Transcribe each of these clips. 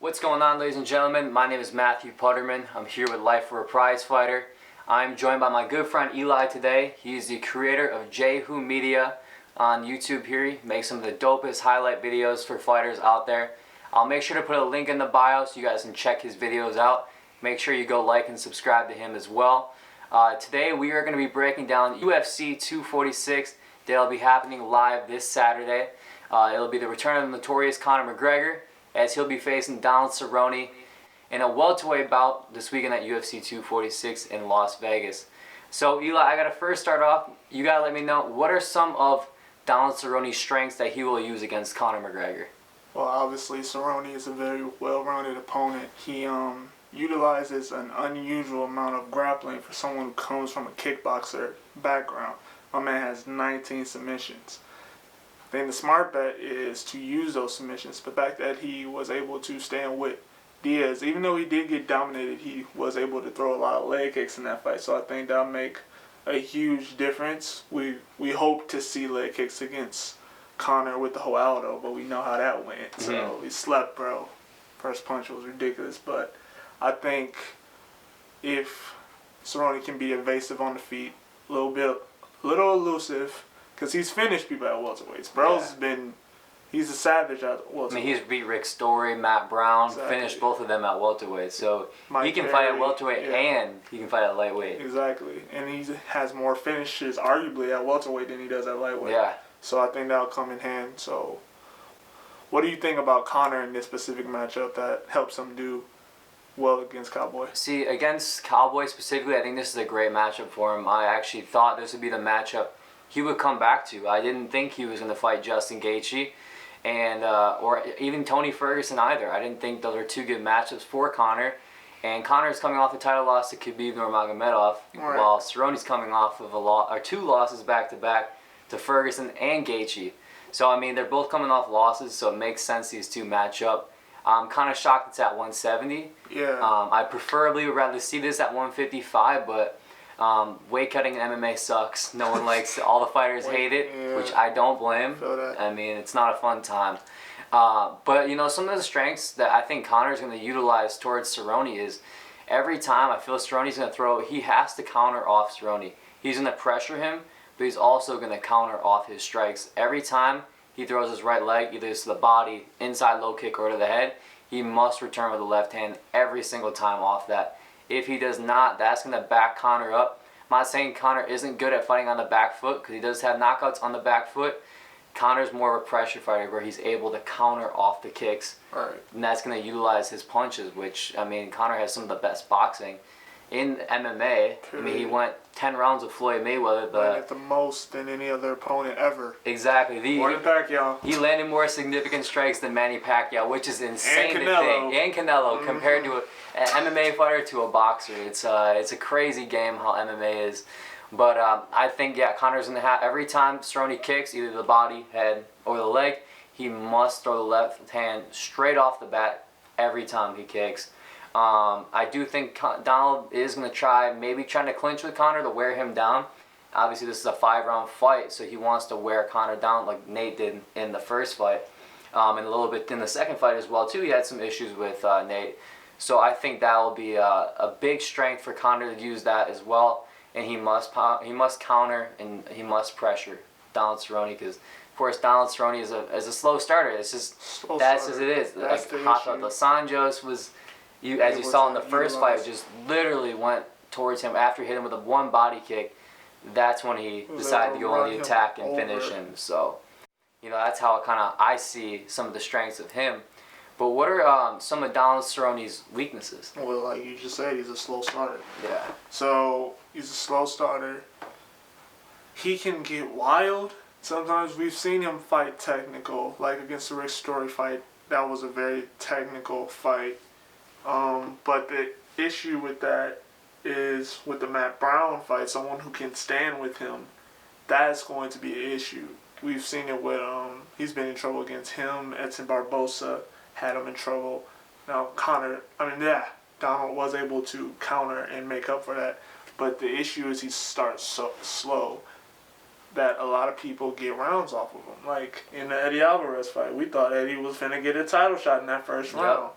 What's going on, ladies and gentlemen? My name is Matthew Putterman. I'm here with Life for a Prize Fighter. I'm joined by my good friend Eli today. He's the creator of Jehu Media on YouTube here. He makes some of the dopest highlight videos for fighters out there. I'll make sure to put a link in the bio so you guys can check his videos out. Make sure you go like and subscribe to him as well. Today we are going to be breaking down UFC 246. That'll be happening live this Saturday. It'll be the return of the notorious Conor McGregor, as he'll be facing Donald Cerrone in a welterweight bout this weekend at UFC 246 in Las Vegas. So Eli, I gotta first start off, you gotta let me know, what are some of Donald Cerrone's strengths that he will use against Conor McGregor? Well, obviously Cerrone is a very well-rounded opponent. He utilizes an unusual amount of grappling for someone who comes from a kickboxer background. My man has 19 submissions. Then the smart bet is to use those submissions. The fact that he was able to stand with Diaz, even though he did get dominated, he was able to throw a lot of leg kicks in that fight. So I think that'll make a huge difference. We hope to see leg kicks against Conor with the whole Aldo, but we know how that went. So he slept, bro. First punch was ridiculous. But I think if Cerrone can be evasive on the feet, a little elusive, because he's finished people at welterweights. Bro's he's a savage at welterweight. I mean, he's beat Rick Story, Matt Brown, finished both of them at welterweight. So he can fight at welterweight and he can fight at lightweight. Exactly. And he has more finishes, arguably, at welterweight than he does at lightweight. Yeah. So I think that'll come in hand. So what do you think about Conor in this specific matchup that helps him do well against Cowboy? See, against Cowboy specifically, I think this is a great matchup for him. I actually thought this would be the matchup he would come back to. I didn't think he was going to fight Justin Gaethje and or even Tony Ferguson either. I didn't think those were two good matchups for Conor. And Conor's coming off a title loss to Khabib Nurmagomedov, while Cerrone's coming off of two losses back-to-back to Ferguson and Gaethje. So, I mean, they're both coming off losses, so it makes sense these two match up. I'm kind of shocked it's at 170. Yeah. I preferably would rather see this at 155, but weight cutting in MMA sucks. No one likes it. All the fighters hate it, which I don't blame. I mean, it's not a fun time. But, you know, some of the strengths that I think Conor's going to utilize towards Cerrone is every time I feel Cerrone's going to throw, he has to counter off Cerrone. He's going to pressure him, but he's also going to counter off his strikes. Every time he throws his right leg, either to the body, inside low kick, or to the head, he must return with the left hand every single time off that. If he does not, that's going to back Conor up. I'm not saying Conor isn't good at fighting on the back foot, because he does have knockouts on the back foot. Conor's more of a pressure fighter where he's able to counter off the kicks. Right. And that's going to utilize his punches, which, I mean, Conor has some of the best boxing in MMA. I mean, he went 10 rounds with Floyd Mayweather. But at the most than any other opponent ever. Exactly. More than Pacquiao. He landed more significant strikes than Manny Pacquiao, which is insane and to think. And Canelo, compared to an MMA fighter to a boxer. It's a crazy game how MMA is. But I think, Conor's going to have, every time Cerrone kicks, either the body, head, or the leg, he must throw the left hand straight off the bat every time he kicks. I do think Donald is going to trying to clinch with Conor to wear him down. Obviously, this is a 5-round fight, so he wants to wear Conor down like Nate did in the first fight. And a little bit in the second fight as well, too. He had some issues with Nate. So I think that will be a big strength for Conor to use that as well. And he must counter and he must pressure Donald Cerrone, because, of course, Donald Cerrone is a slow starter. It's just that's as it is. Like Rafa Dos Anjos was, as you saw in the first fight, just literally went towards him after he hit him with one body kick. That's when he decided to go on the attack and finish him. So, you know, that's how I see some of the strengths of him. But what are some of Donald Cerrone's weaknesses? Well, like you just said, he's a slow starter. Yeah. So he's a slow starter. He can get wild. Sometimes we've seen him fight technical, like against the Rick Story fight. That was a very technical fight. But the issue with that is with the Matt Brown fight, someone who can stand with him, that's going to be an issue. We've seen it with, he's been in trouble against him, Edson Barbosa had him in trouble. Now Donald was able to counter and make up for that. But the issue is he starts so slow that a lot of people get rounds off of him. Like in the Eddie Alvarez fight, we thought Eddie was finna get a title shot in that first round.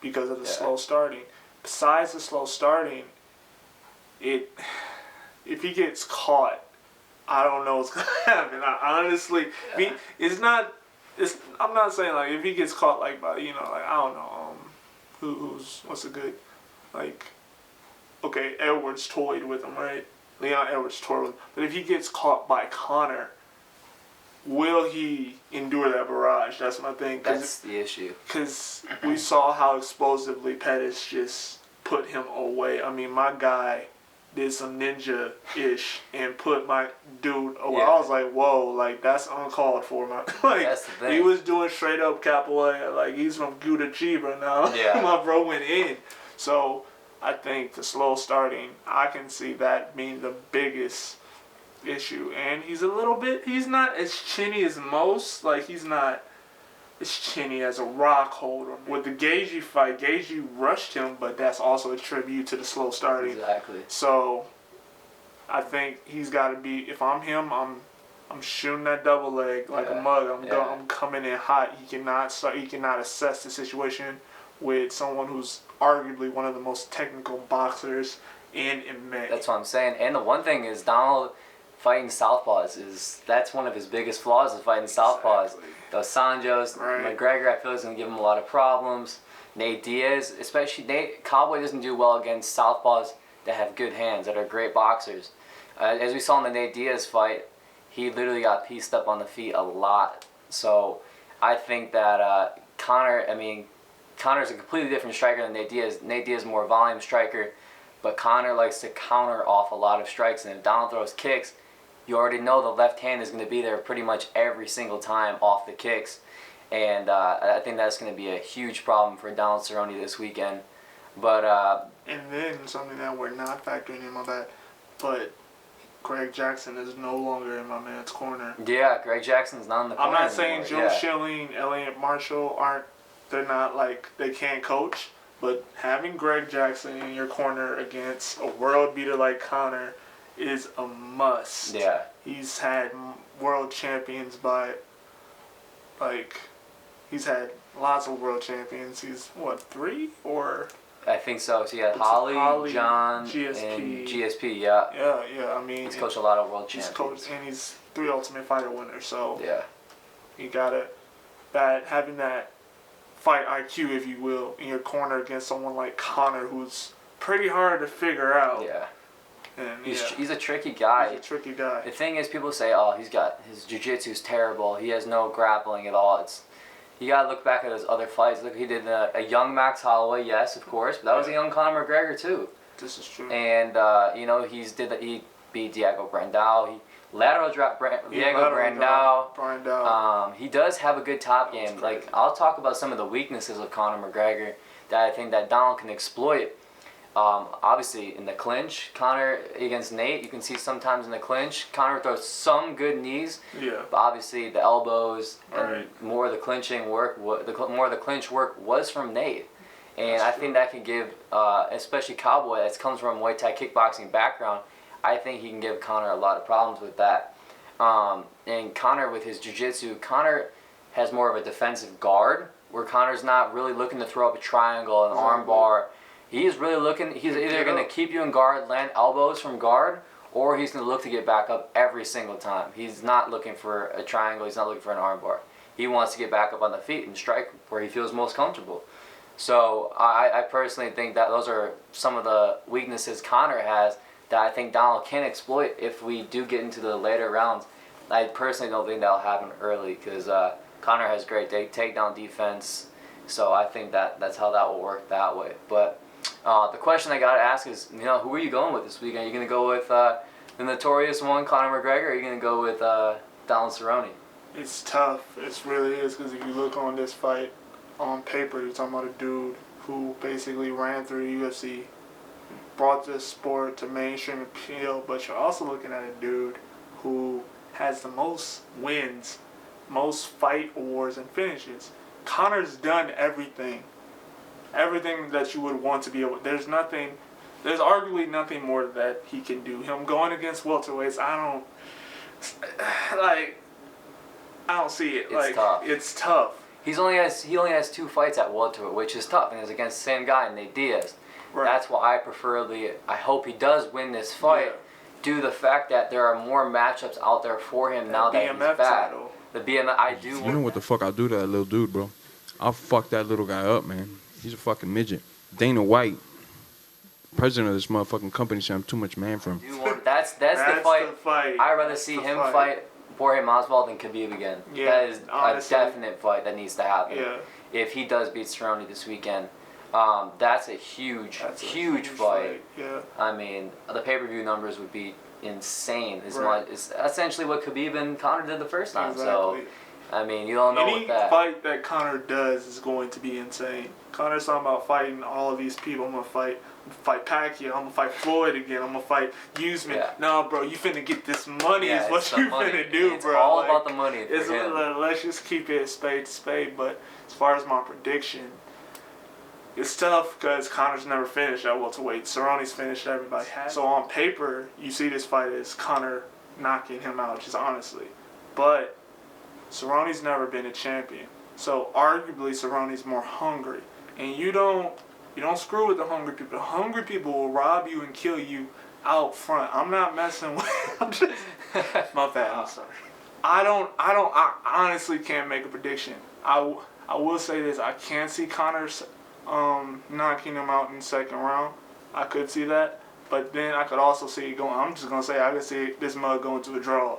because of the slow starting. Besides the slow starting, if he gets caught, I don't know what's gonna happen. I honestly, I'm not saying like if he gets caught like by I don't know what's a good okay, Edwards toyed with him, right? Leon Edwards toyed with him. But if he gets caught by Conor, will he endure that barrage? That's my thing. That's the issue. Because we saw how explosively Pettis just put him away. I mean, my guy did some ninja-ish and put my dude away. I was like, whoa, like, that's uncalled for, man. Like, that's the thing. He was doing straight-up capoeira. Like, he's from Gouda Chiba now. Yeah. My bro went in. So, I think the slow starting, I can see that being the biggest issue. And he's not as chinny as most. Like, he's not as chinny as a rock holder. With the Gaethje fight, Gaethje rushed him, but that's also a tribute to the slow starting. Exactly. So, I think he's got to be, if I'm him, I'm shooting that double leg like a mug. I'm coming in hot. He cannot assess the situation with someone who's arguably one of the most technical boxers in MMA. That's what I'm saying. And the one thing is Donald fighting southpaws that's one of his biggest flaws is fighting southpaws. Exactly. Those Sanjos, McGregor, I feel is going to give him a lot of problems. Nate Diaz, Cowboy doesn't do well against southpaws that have good hands, that are great boxers. As we saw in the Nate Diaz fight, he literally got pieced up on the feet a lot. So I think that Conor's a completely different striker than Nate Diaz. Nate Diaz is more volume striker, but Conor likes to counter off a lot of strikes, and if Donald throws kicks, you already know the left hand is going to be there pretty much every single time off the kicks. And I think that's going to be a huge problem for Donald Cerrone this weekend. But and then something that we're not factoring in, my bad, but Greg Jackson is no longer in my man's corner. Yeah, Greg Jackson's not in the corner. I'm not saying anymore. Joe Schilling, Elliot Marshall they're not like they can't coach, but having Greg Jackson in your corner against a world beater like Conor is a must. Yeah. He's had world champions he's had lots of world champions. He's, 3 or... I think so. So, yeah, Holly, John, GSP. and GSP, yeah. Yeah, I mean... He's coached a lot of world champions. He's coached, and he's 3 Ultimate Fighter winners, so... Yeah. You gotta... having that fight IQ, if you will, in your corner against someone like Conor, who's pretty hard to figure out. Yeah. And he's a tricky guy. He's a tricky guy. The thing is, people say, oh, his jiu-jitsu is terrible. He has no grappling at all. You gotta look back at his other fights. Look, he did a young Max Holloway, yes, of course, but that was a young Conor McGregor too. This is true. And he beat Diego Brandao. He lateral dropped Diego Brandao. He does have a good top game. Like, I'll talk about some of the weaknesses of Conor McGregor that I think that Donald can exploit. Obviously, in the clinch, Conor against Nate, you can see sometimes in the clinch, Conor throws some good knees. Yeah. But obviously, the elbows and more of the clinching work, more of the clinch work was from Nate. And I think that can give, especially Cowboy, that comes from a Muay Thai kickboxing background, I think he can give Conor a lot of problems with that. And Conor, with his jiu-jitsu, Conor has more of a defensive guard, where Conor's not really looking to throw up a triangle, an arm bar. He's really looking, he's either going to keep you in guard, land elbows from guard, or he's going to look to get back up every single time. He's not looking for a triangle, he's not looking for an arm bar. He wants to get back up on the feet and strike where he feels most comfortable. So I personally think that those are some of the weaknesses Conor has that I think Donald can exploit if we do get into the later rounds. I personally don't think that'll happen early because Conor has great takedown defense, so I think that's how that will work that way. But the question I got to ask is, who are you going with this weekend? Are you going to go with the notorious one, Conor McGregor, or are you going to go with Donald Cerrone? It's tough. It really is, because if you look on this fight on paper, you're talking about a dude who basically ran through the UFC, brought this sport to mainstream appeal, but you're also looking at a dude who has the most wins, most fight awards and finishes. Conor's done everything that you would want to be able. There's arguably nothing more that he can do. Him going against welterweights, I don't see it. It's tough. It's tough. he only has 2 fights at welterweight, which is tough, and it's against the same guy, Nate Diaz. Right. That's why I hope he does win this fight, due to the fact that there are more matchups out there for him now that he's back. Title. The BMF, I do. You know what the fuck I'll do to that little dude, bro? I'll fuck that little guy up, man. He's a fucking midget. Dana White, president of this motherfucking company, said I'm too much man for him. That's the fight. I'd rather see him fight Jorge Masvidal than Khabib again. Yeah, that is honestly a definite fight that needs to happen. Yeah. If he does beat Cerrone this weekend, that's a huge fight. Yeah. I mean, the pay-per-view numbers would be insane. It's essentially what Khabib and Conor did the first time. Exactly. So, I mean, you don't know what that. Any fight that Conor does is going to be insane. Conor's talking about fighting all of these people. I'm gonna fight Pacquiao. I'm gonna fight Floyd again. I'm gonna fight Usman. Yeah. No, bro, you finna get this money. Is what you finna do, it's bro. It's all about the money. Let's just keep it spade to spade. But as far as my prediction, it's tough because Conor's never finished at welterweight. Cerrone's finished. Everybody has. So on paper, you see this fight as Conor knocking him out, just honestly. But Cerrone's never been a champion. So arguably Cerrone's more hungry. And you don't screw with the hungry people. The hungry people will rob you and kill you out front. I'm not messing with. I'm just my bad. I'm sorry. I honestly can't make a prediction. I will say this. I can see Conor knocking him out in the second round. I could see that. But then I could also see it going. I'm just gonna say I could see this mug going to a draw,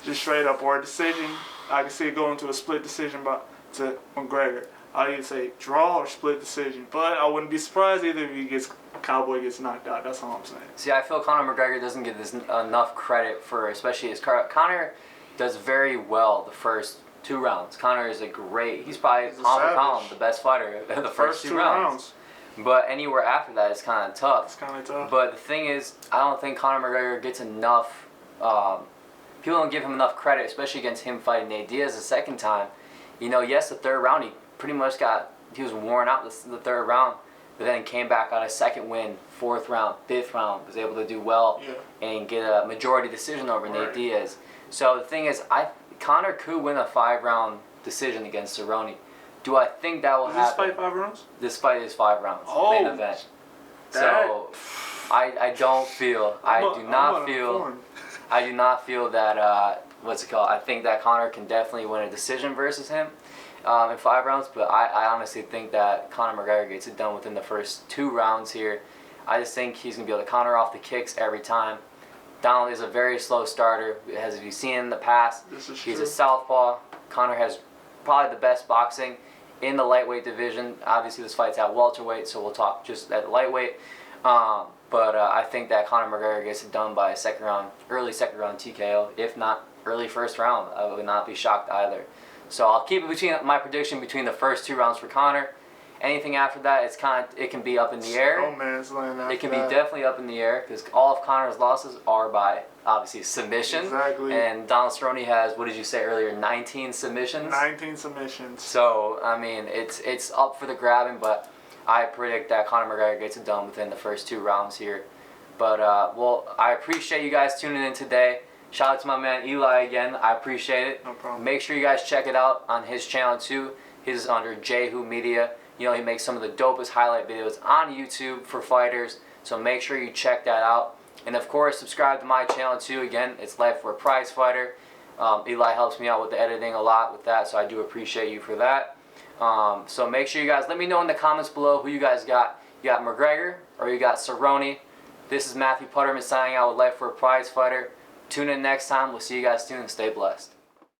just straight up, or a decision. I could see it going to a split decision to McGregor. I either say draw or split decision, but I wouldn't be surprised either if Cowboy gets knocked out. That's all I'm saying. See, I feel Conor McGregor doesn't get enough credit for, especially his Conor does very well the first 2 rounds. Conor is he's probably pound for pound the best fighter in the first 2 rounds. But anywhere after that, it's kind of tough. It's kind of tough. But the thing is, I don't think Conor McGregor gets enough. People don't give him enough credit, especially against him fighting Nate Diaz the second time. Yes, the 3rd round he pretty much he was worn out the 3rd round, but then came back on a second win, 4th round, 5th round, was able to do well and get a majority decision over Nate Diaz. So the thing is, Conor could win a 5-round decision against Cerrone. Do I think that will happen? Is this fight 5 rounds? This fight is 5 rounds. Main event. So I don't feel. I do not feel that. I think that Conor can definitely win a decision versus him in 5 rounds. But I honestly think that Conor McGregor gets it done within the first 2 rounds here. I just think he's gonna be able to counter off the kicks every time. Donald is a very slow starter, as you've seen in the past. He's a southpaw. Conor has probably the best boxing in the lightweight division. Obviously, this fight's at welterweight, so we'll talk just at lightweight. But I think that Conor McGregor gets it done by early second round TKO, if not early 1st round. I would not be shocked either. So I'll keep it my prediction between the first 2 rounds for Conor. Anything after that, it can be up in the air. Oh man, it's laying out. It can be definitely up in the air because all of Conor's losses are by obviously submission. Exactly. And Donald Cerrone has, what did you say earlier, 19 submissions? 19 submissions. So I mean, it's up for the grabbing, but I predict that Conor McGregor gets it done within the first 2 rounds here. But I appreciate you guys tuning in today. Shout out to my man Eli again. I appreciate it. No problem. Make sure you guys check it out on his channel too. His is under Jehu Media. He makes some of the dopest highlight videos on YouTube for fighters. So make sure you check that out. And of course, subscribe to my channel too. Again, it's Life for a Prize Fighter. Eli helps me out with the editing a lot with that, so I do appreciate you for that. So make sure you guys let me know in the comments below who you guys got. You got McGregor or you got Cerrone. This is Matthew Putterman signing out with Life for a Prize Fighter. Tune in next time. We'll see you guys soon and stay blessed.